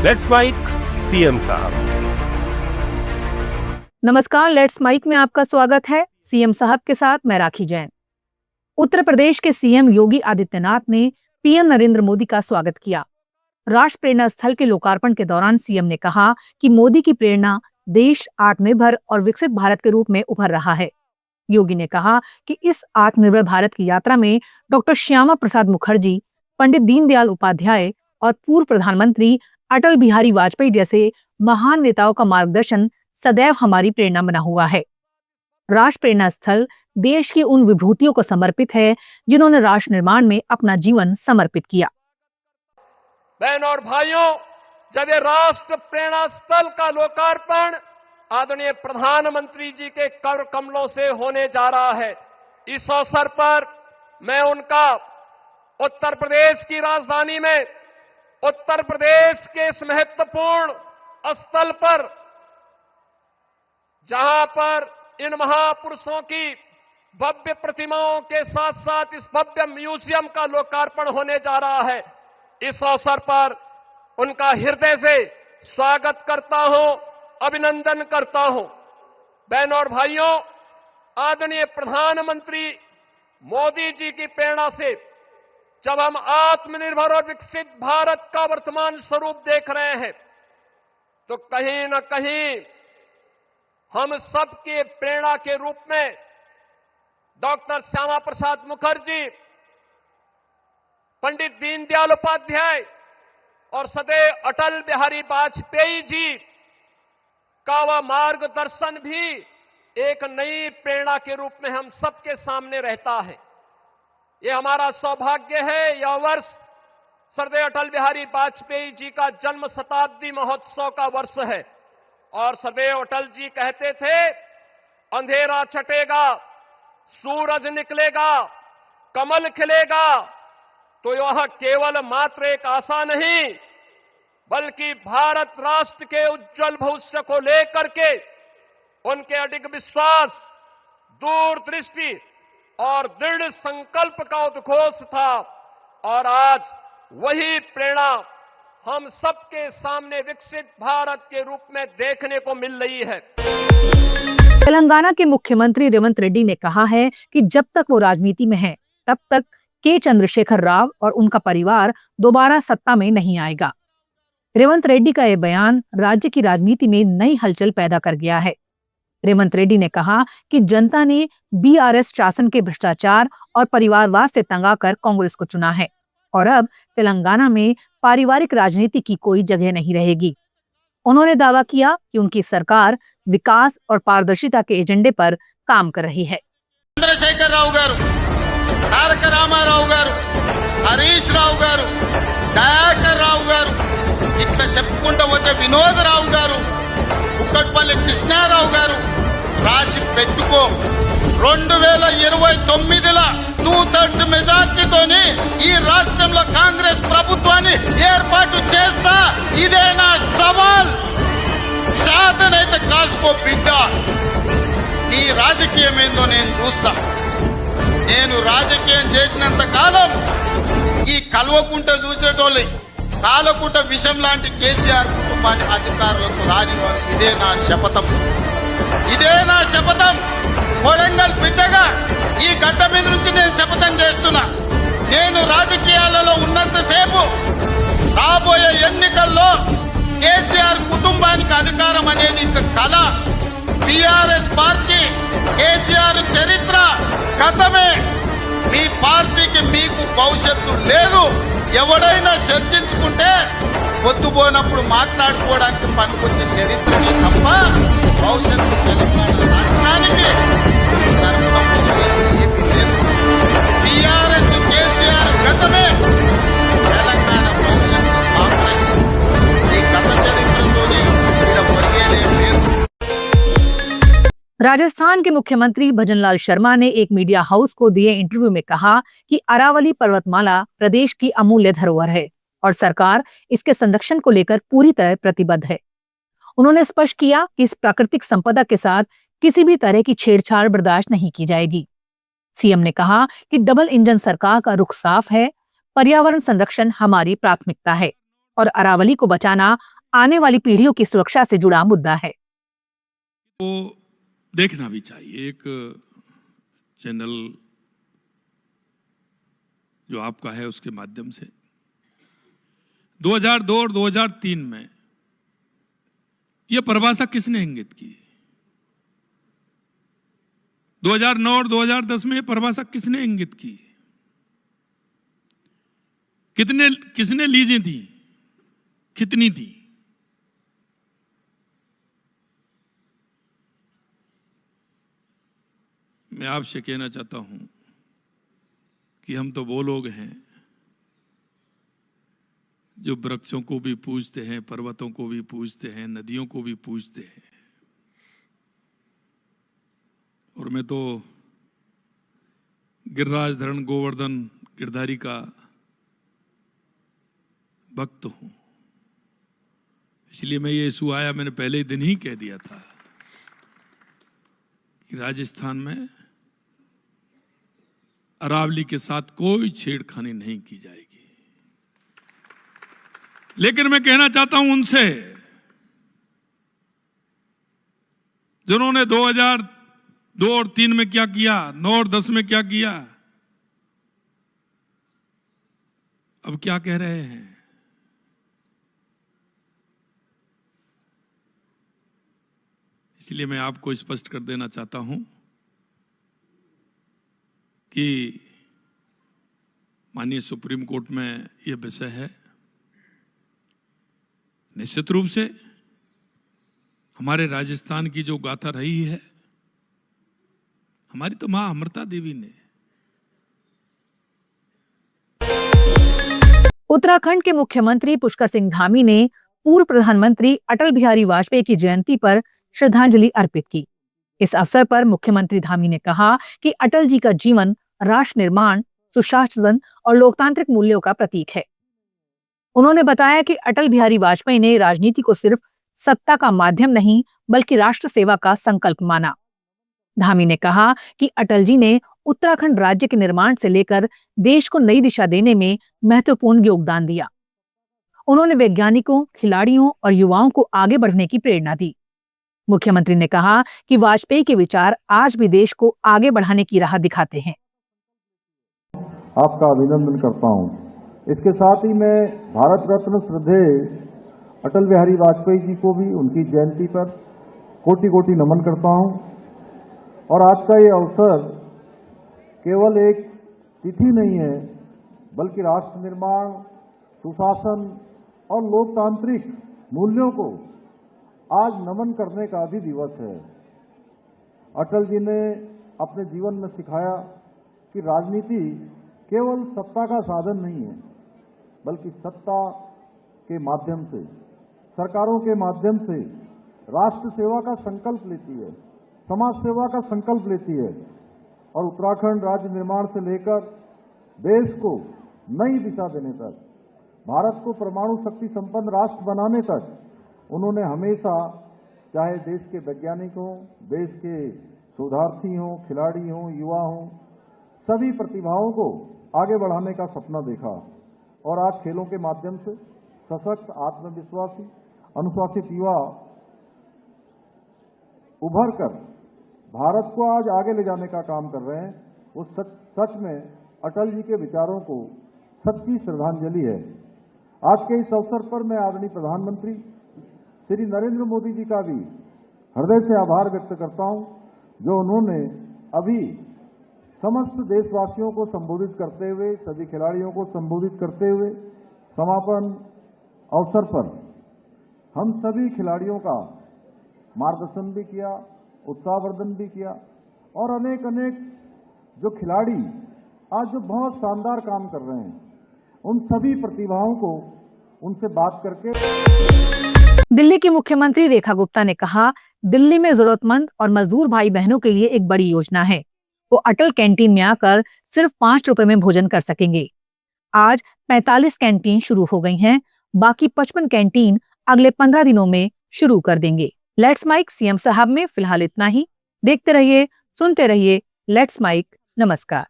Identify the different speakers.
Speaker 1: Let's mic CM साहब।
Speaker 2: नमस्कार, let's mic में आपका स्वागत है। सीएम साहब के साथ मैं राखी जैन। उत्तर प्रदेश के सीएम योगी आदित्यनाथ ने पीएम नरेंद्र मोदी का स्वागत किया। राष्ट्र प्रेरणा स्थल के लोकार्पण के दौरान सीएम ने कहा कि मोदी की प्रेरणा देश आत्मनिर्भर और विकसित भारत के रूप में उभर रहा है। योगी ने कहा कि इस आत्मनिर्भर भारत की यात्रा में डॉक्टर श्यामा प्रसाद मुखर्जी, पंडित दीनदयाल उपाध्याय और पूर्व प्रधानमंत्री अटल बिहारी वाजपेयी जैसे महान नेताओं का मार्गदर्शन सदैव हमारी प्रेरणा बना हुआ है। राष्ट्र प्रेरणा स्थल देश की उन विभूतियों को समर्पित है जिन्होंने राष्ट्र निर्माण में अपना जीवन समर्पित किया।
Speaker 3: बहनों और भाइयों, जब ये राष्ट्र प्रेरणा स्थल का लोकार्पण आदरणीय प्रधानमंत्री जी के कर कमलों से होने जा रहा है, इस अवसर पर मैं उनका उत्तर प्रदेश की राजधानी में उत्तर प्रदेश के इस महत्वपूर्ण स्थल पर, जहां पर इन महापुरुषों की भव्य प्रतिमाओं के साथ साथ इस भव्य म्यूजियम का लोकार्पण होने जा रहा है, इस अवसर पर उनका हृदय से स्वागत करता हूं, अभिनंदन करता हूं। बहनों और भाइयों, आदरणीय प्रधानमंत्री मोदी जी की प्रेरणा से जब हम आत्मनिर्भर और विकसित भारत का वर्तमान स्वरूप देख रहे हैं, तो कहीं न कहीं हम सबके प्रेरणा के रूप में डॉक्टर श्यामा प्रसाद मुखर्जी, पंडित दीनदयाल उपाध्याय और सदैव अटल बिहारी वाजपेयी जी का वह मार्गदर्शन भी एक नई प्रेरणा के रूप में हम सबके सामने रहता है। ये हमारा सौभाग्य है, यह वर्ष सरदेव अटल बिहारी वाजपेयी जी का जन्म शताब्दी महोत्सव का वर्ष है और सरदेव अटल जी कहते थे, अंधेरा छटेगा, सूरज निकलेगा, कमल खिलेगा, तो यह केवल मात्र एक आशा नहीं, बल्कि भारत राष्ट्र के उज्जवल भविष्य को लेकर के उनके अडिग विश्वास, दूरदृष्टि और दृढ़ संकल्प का उद्घोष था। और आज वही प्रेरणा हम सबके सामने विकसित भारत के रूप में देखने को मिल रही है।
Speaker 2: तेलंगाना के मुख्यमंत्री रेवंत रेड्डी ने कहा है कि जब तक वो राजनीति में हैं, तब तक के चंद्रशेखर राव और उनका परिवार दोबारा सत्ता में नहीं आएगा। रेवंत रेड्डी का यह बयान राज्य की राजनीति में नई हलचल पैदा कर गया है। रेवंत रेड्डी ने कहा कि जनता ने बीआरएस शासन के भ्रष्टाचार और परिवारवाद से तंग आकर कांग्रेस को चुना है और अब तेलंगाना में पारिवारिक राजनीति की कोई जगह नहीं रहेगी। उन्होंने दावा किया कि उनकी सरकार विकास और पारदर्शिता के एजेंडे पर काम कर रही है।
Speaker 4: चंद्रशेखर राव गारू, तारक रामाराव गारू, हरीश राव गारू, दयाकर राव गारू, इतना చెప్పుకుంటూ పోతే వినోద్ రావు గారు, కుక్కట్పల్లి కృష్ణారావు గారు రాసి పెట్టుకో 2029లో 2/3 మెజార్టీతోని ఈ రాష్ట్రంలో కాంగ్రెస్ ప్రభుత్వాన్ని ఏర్పాటు చేస్తా. ఇదే నా సవాల్. సాధనైతే కాసుకో బిడ్డ. ఈ రాజకీయం ఏందో నేను చూస్తా. నేను రాజకీయం చేసినంత కాలం ఈ కల్వకుంట చూసేటోళ్ళే కాలకుంట విషం లాంటి కేసీఆర్ కుటుంబాన్ని అధికారులకు రానివారు. ఇదే నా శపథం. ఇదే నా శపథం. కొడంగల్ బిడ్డగా ఈ గడ్డ మీద నుంచి నేను శపథం చేస్తున్నా. నేను రాజకీయాలలో ఉన్నంతసేపు రాబోయే ఎన్నికల్లో కేసీఆర్ కుటుంబానికి అధికారం అనేది ఇక కళ. టీఆర్ఎస్ పార్టీ, కేసీఆర్ చరిత్ర గతమే. మీ పార్టీకి మీకు భవిష్యత్తు లేదు. ఎవడైనా చర్చించుకుంటే పొద్దుపోయినప్పుడు మాట్లాడుకోవడానికి పనికొచ్చే చరిత్రకి తప్ప భవిష్యత్తు తెలంగాణ రాష్ట్రానికి టీఆర్ఎస్ కేసీఆర్ గతమే, తెలంగాణ భవిష్యత్తు కాంగ్రెస్. ఈ గత చరిత్రతోనే ఇలా పొరిగేదే లేదు.
Speaker 2: राजस्थान के मुख्यमंत्री भजनलाल शर्मा ने एक मीडिया हाउस को दिए इंटरव्यू में कहा कि अरावली पर्वतमाला प्रदेश की अमूल्य धरोहर है और सरकार इसके संरक्षण को लेकर पूरी तरह प्रतिबद्ध है। उन्होंने स्पष्ट किया कि इस प्राकृतिक संपदा के साथ किसी भी तरह की छेड़छाड़ बर्दाश्त नहीं की जाएगी। सीएम ने कहा कि डबल इंजन सरकार का रुख साफ है, पर्यावरण संरक्षण हमारी प्राथमिकता है और अरावली को बचाना आने वाली पीढ़ियों की सुरक्षा से जुड़ा मुद्दा है।
Speaker 5: वो देखना भी चाहिए। एक चैनल जो आपका है उसके माध्यम से 2002 और 2003 में यह परिभाषा किसने इंगित की? 2009 और 2010 में यह परिभाषा किसने इंगित की? किसने लीजें दी? कितनी दी? मैं आपसे कहना चाहता हूं कि हम तो वो लोग हैं जो वृक्षों को भी पूजते हैं, पर्वतों को भी पूजते हैं, नदियों को भी पूजते हैं। और मैं तो गिरिराज धरण गोवर्धन गिरधारी का भक्त हूं। इसलिए मैं ये इशू आया, मैंने पहले ही दिन ही कह दिया था कि राजस्थान में अरावली के साथ कोई छेड़खानी नहीं की जाएगी। लेकिन मैं कहना चाहता हूं उनसे जिन्होंने 2002 और 3 में क्या किया, 9 और 10 में क्या किया, अब क्या कह रहे हैं? इसलिए मैं आपको स्पष्ट कर देना चाहता हूं कि माननीय सुप्रीम कोर्ट में यह विषय है। निश्चित रूप से हमारे राजस्थान की जो गाथा रही है, हमारी तो मां अमृता देवी ने।
Speaker 2: उत्तराखंड के मुख्यमंत्री पुष्कर सिंह धामी ने पूर्व प्रधानमंत्री अटल बिहारी वाजपेयी की जयंती पर श्रद्धांजलि अर्पित की। इस अवसर पर मुख्यमंत्री धामी ने कहा कि अटल जी का जीवन राष्ट्र निर्माण, सुशासन और लोकतांत्रिक मूल्यों का प्रतीक है। उन्होंने बताया कि अटल बिहारी वाजपेयी ने राजनीति को सिर्फ सत्ता का माध्यम नहीं बल्कि राष्ट्र सेवा का संकल्प माना। धामी ने कहा कि अटल जी ने उत्तराखंड राज्य के निर्माण से लेकर देश को नई दिशा देने में महत्वपूर्ण योगदान दिया। उन्होंने वैज्ञानिकों, खिलाड़ियों और युवाओं को आगे बढ़ने की प्रेरणा दी। मुख्यमंत्री ने कहा कि वाजपेयी के विचार आज भी देश को आगे बढ़ाने की राह दिखाते हैं।
Speaker 6: आपका अभिनंदन करता हूं। इसके साथ ही मैं भारत रत्न श्रद्धेय अटल बिहारी वाजपेयी जी को भी उनकी जयंती पर कोटि कोटि नमन करता हूं। और आज का ये अवसर केवल एक तिथि नहीं है बल्कि राष्ट्र निर्माण, सुशासन और लोकतांत्रिक मूल्यों को आज नमन करने का भी दिवस है। अटल जी ने अपने जीवन में सिखाया कि राजनीति केवल सत्ता का साधन नहीं है बल्कि सत्ता के माध्यम से, सरकारों के माध्यम से राष्ट्र सेवा का संकल्प लेती है, समाज सेवा का संकल्प लेती है। और उत्तराखंड राज्य निर्माण से लेकर देश को नई दिशा देने तक, भारत को परमाणु शक्ति संपन्न राष्ट्र बनाने तक उन्होंने हमेशा, चाहे देश के वैज्ञानिक हों, देश के शोधार्थी हों, खिलाड़ी हों, युवा हों, सभी प्रतिभाओं को आगे बढ़ाने का सपना देखा। और आज खेलों के माध्यम से सशक्त, आत्मविश्वासी, अनुशासित युवा उभर कर भारत को आज आगे ले जाने का काम कर रहे हैं। वो सच में अटल जी के विचारों को सच्ची श्रद्धांजलि है। आज के इस अवसर पर मैं आदरणीय प्रधानमंत्री श्री नरेंद्र मोदी जी का भी हृदय से आभार व्यक्त करता हूं, जो उन्होंने अभी समस्त देशवासियों को संबोधित करते हुए, सभी खिलाड़ियों को संबोधित करते हुए समापन अवसर पर हम सभी खिलाड़ियों का मार्गदर्शन भी किया, उत्साहवर्धन भी किया। और अनेक जो खिलाड़ी आज जो बहुत शानदार काम कर रहे हैं, उन सभी प्रतिभाओं को उनसे बात करके।
Speaker 2: दिल्ली की मुख्यमंत्री रेखा गुप्ता ने कहा, दिल्ली में जरूरतमंद और मजदूर भाई बहनों के लिए एक बड़ी योजना है। वो अटल कैंटीन में आकर सिर्फ 5 रुपए में भोजन कर सकेंगे। आज 45 कैंटीन शुरू हो गई हैं, बाकी 55 कैंटीन अगले 15 दिनों में शुरू कर देंगे। लेट्स माइक सीएम साहब में फिलहाल इतना ही। देखते रहिए, सुनते रहिए लेट्स माइक। नमस्कार।